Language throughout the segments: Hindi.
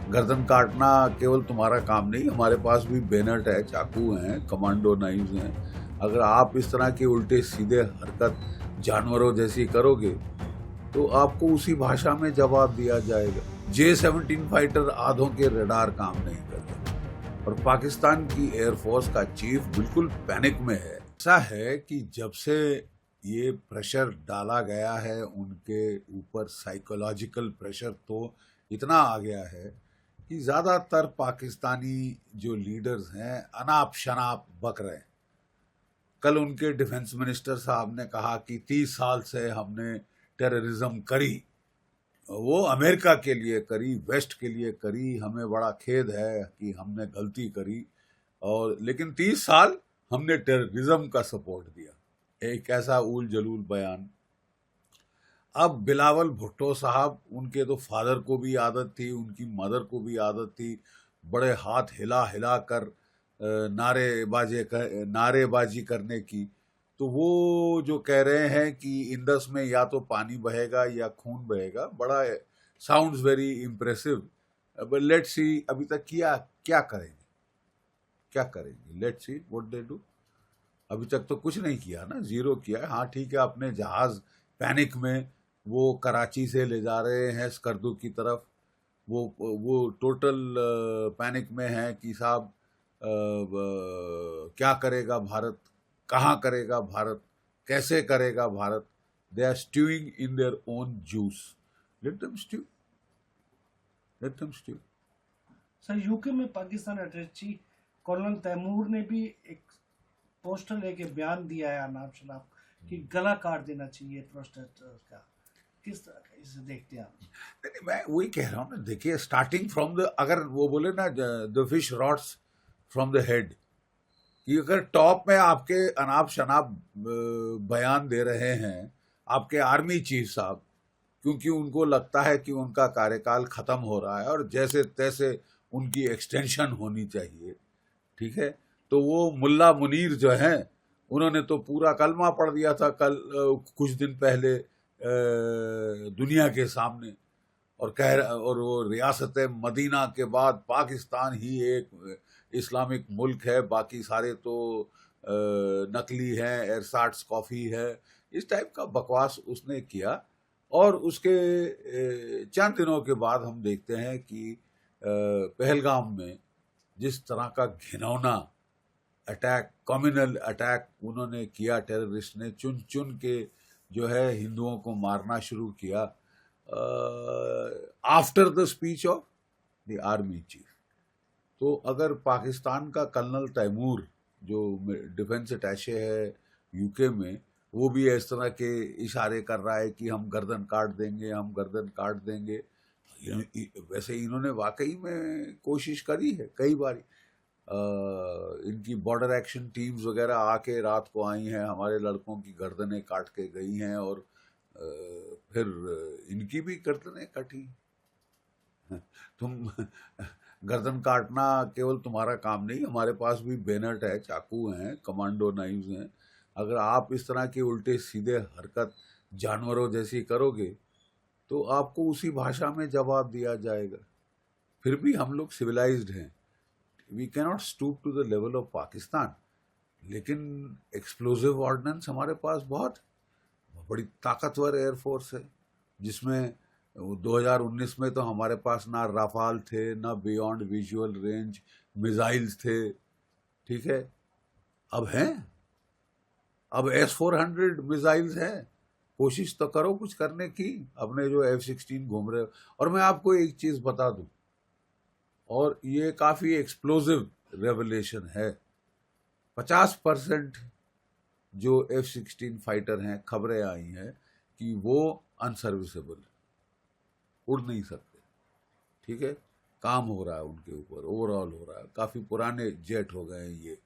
गर्दन काटना केवल तुम्हारा काम नहीं, हमारे पास भी बेनट है, चाकू हैं, कमांडो नाइव्स हैं। अगर आप इस तरह के उल्टे सीधे हरकत जानवरों जैसी करोगे तो आपको उसी भाषा में जवाब दिया जाएगा। J-17 फाइटर आधों के रडार काम नहीं करते और पाकिस्तान की एयरफोर्स का चीफ बिल्कुल पैनिक में है। ऐसा है कि जब से ये प्रेशर डाला गया है उनके ऊपर, साइकोलॉजिकल प्रेशर तो इतना आ गया है कि ज्यादातर पाकिस्तानी जो लीडर्स हैं अनाप शनाप बक रहे हैं। कल उनके डिफेंस मिनिस्टर साहब ने कहा कि 30 साल से हमने टेररिज्म करी, वो अमेरिका के लिए करी, वेस्ट के लिए करी, हमें बड़ा खेद है कि हमने गलती करी, और लेकिन 30 साल हमने टेररिज्म का सपोर्ट दिया। एक ऐसा उल जलूल बयान। अब बिलावल भुट्टो साहब, उनके तो फादर को भी आदत थी, उनकी मदर को भी आदत थी बड़े हाथ हिला हिला कर नारेबाजी करने की। तो वो जो कह रहे हैं कि इंडस में या तो पानी बहेगा या खून बहेगा, बड़ा sounds very impressive, but let's see अभी तक क्या क्या करेंगे, let's see what they do. अभी तक तो कुछ नहीं किया ना, जीरो किया है। हाँ ठीक है, अपने जहाज पैनिक में वो कराची से ले जा रहे हैं स्कर्दू की तरफ, वो टोटल पैनिक में है कि साहब क्या करेगा भारत, कहाँ करेगा भारत, कैसे करेगा Bharat. They are stewing in their own juice, let them stew, let them stew. Sir, UK में पाकिस्तान अटैची कर्नल तैमूर ने भी एक पोस्टर लेके बयान दिया है अनाप शनाप कि गला काट देना चाहिए प्रोटेस्टर्स का। किस तरह का इसे देखते हैं आप? नहीं, मैं वही कह रहा हूँ ना, देखिए स्टार्टिंग फ्रॉम द, अगर वो बोले ना the fish rots from the head, कि अगर टॉप में आपके अनाप शनाप बयान दे रहे हैं आपके आर्मी चीफ साहब, क्योंकि उनको लगता है कि उनका कार्यकाल खत्म हो रहा है और जैसे तैसे उनकी एक्सटेंशन होनी चाहिए, ठीक है, तो वो मुल्ला मुनीर जो हैं, उन्होंने तो पूरा कलमा पढ़ दिया था कल कुछ दिन पहले दुनिया के सामने, और वो रियासत मदीना के बाद पाकिस्तान ही एक इस्लामिक मुल्क है, बाकी सारे तो नकली हैं, एरसाट्स कॉफी है, इस टाइप का बकवास उसने किया। और उसके चंद दिनों के बाद हम देखते हैं कि पहलगाम में जिस तरह का घिनौना अटैक, कम्युनल अटैक उन्होंने किया, टेररिस्ट ने चुन चुन के जो है हिंदुओं को मारना शुरू किया after the speech of the army chief. तो अगर पाकिस्तान का कर्नल तैमूर जो डिफेंस अटैचे है यूके में, वो भी इस तरह के इशारे कर रहा है कि हम गर्दन काट देंगे, हम गर्दन काट देंगे, वैसे इन्होंने वाकई में कोशिश करी है कई बार। इनकी बॉर्डर एक्शन टीम्स वगैरह आके रात को आई हैं, हमारे लड़कों की गर्दनें काट के गई हैं, और फिर इनकी भी गर्दनें कटी। तुम गर्दन काटना केवल तुम्हारा काम नहीं, हमारे पास भी बेनट है, चाकू हैं, कमांडो नाइव्स हैं। अगर आप इस तरह की उल्टे सीधे हरकत जानवरों जैसी करोगे तो आपको उसी भाषा में जवाब दिया जाएगा। फिर भी हम लोग सिविलाइज्ड हैं, we cannot stoop to the level of Pakistan, लेकिन एक्सप्लोजिव ऑर्डिनेंस हमारे पास बहुत बड़ी ताकतवर एयरफोर्स है, जिसमें 2019 में तो हमारे पास ना राफाल थे, ना बियॉन्ड विजुअल रेंज मिसाइल्स थे, ठीक है, अब हैं, अब S-400 मिसाइल्स हैं। कोशिश तो करो कुछ करने की, अपने जो F-16 घूम रहे हो। और मैं आपको एक चीज बता दूं, और ये काफी एक्सप्लोजिव रेवलेशन है, 50% जो F-16 फाइटर हैं, खबरें आई हैं कि वो अनसर्विसेबल, उड़ नहीं सकते, ठीक है, काम हो रहा है उनके ऊपर, ओवरऑल हो रहा है, काफी पुराने जेट हो गए हैं ये।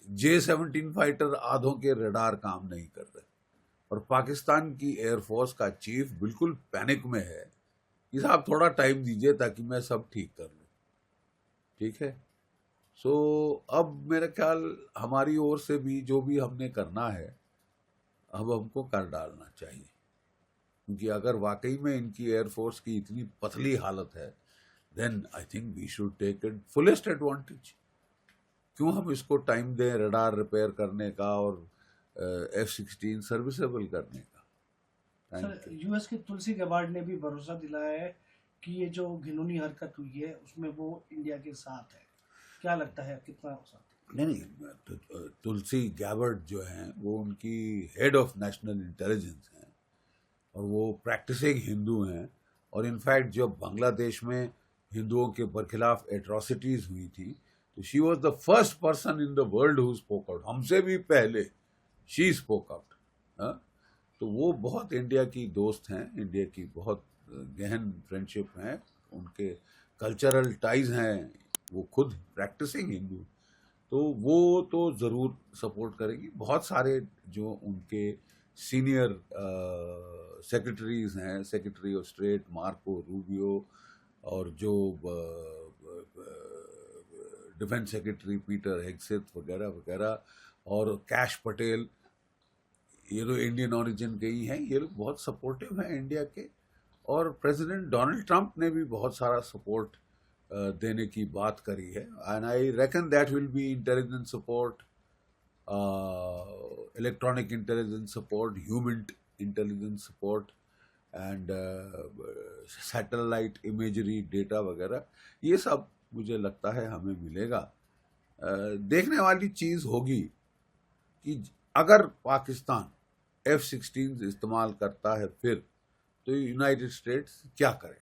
J-17 फाइटर आधों के रडार काम नहीं कर रहे, और पाकिस्तान की एयरफोर्स का चीफ बिल्कुल पैनिक में है कि साहब थोड़ा टाइम दीजिए ताकि मैं सब ठीक कर लूं, ठीक है। सो अब मेरा ख्याल हमारी ओर से भी जो भी हमने करना है अब हमको कर डालना चाहिए, क्योंकि अगर वाकई में इनकी एयरफोर्स की इतनी पतली हालत है then I think we should take it fullest advantage. क्यों हम इसको टाइम दें रडार रिपेयर करने का और F-16 सर्विसेबल करने का? सर यूएस के तुलसी गबार्ड ने भी भरोसा दिलाया है कि ये जो घिनौनी हरकत हुई है उसमें वो इंडिया के साथ है। क्या लगता है कितना साथ? नहीं, तुलसी गैबर्ड जो हैं वो उनकी हेड ऑफ नेशनल इंटेलिजेंस हैं और वो प्रैक्टिसिंग हिंदू हैं। और इनफैक्ट जब बांग्लादेश में हिंदुओं के बरखिलाफ एट्रॉसिटीज हुई थी तो she was the first person in the world who spoke out, हमसे भी पहले शी स्पोक आउट। तो वो बहुत इंडिया की दोस्त हैं, इंडिया की बहुत गहन फ्रेंडशिप है, उनके कल्चरल टाइज हैं, वो खुद प्रैक्टिसिंग हिंदू, तो वो तो ज़रूर सपोर्ट करेगी। बहुत सारे जो उनके सीनियर सेक्रेटरीज हैं, secretary of state Marco Rubio और जो डिफेंस सेक्रेटरी पीटर हेगसेथ वगैरह वगैरह और कैश पटेल, ये लोग इंडियन ओरिजिन के ही हैं, ये लोग बहुत सपोर्टिव हैं इंडिया के। और प्रेसिडेंट डोनाल्ड ट्रंप ने भी बहुत सारा सपोर्ट देने की बात करी है। And I reckon that will be intelligence support, electronic intelligence support, human intelligence support and satellite imagery data वगैरह, ये सब मुझे लगता है हमें मिलेगा। देखने वाली चीज़ होगी कि अगर पाकिस्तान F-16 इस्तेमाल करता है फिर तो यूनाइटेड स्टेट्स क्या करे।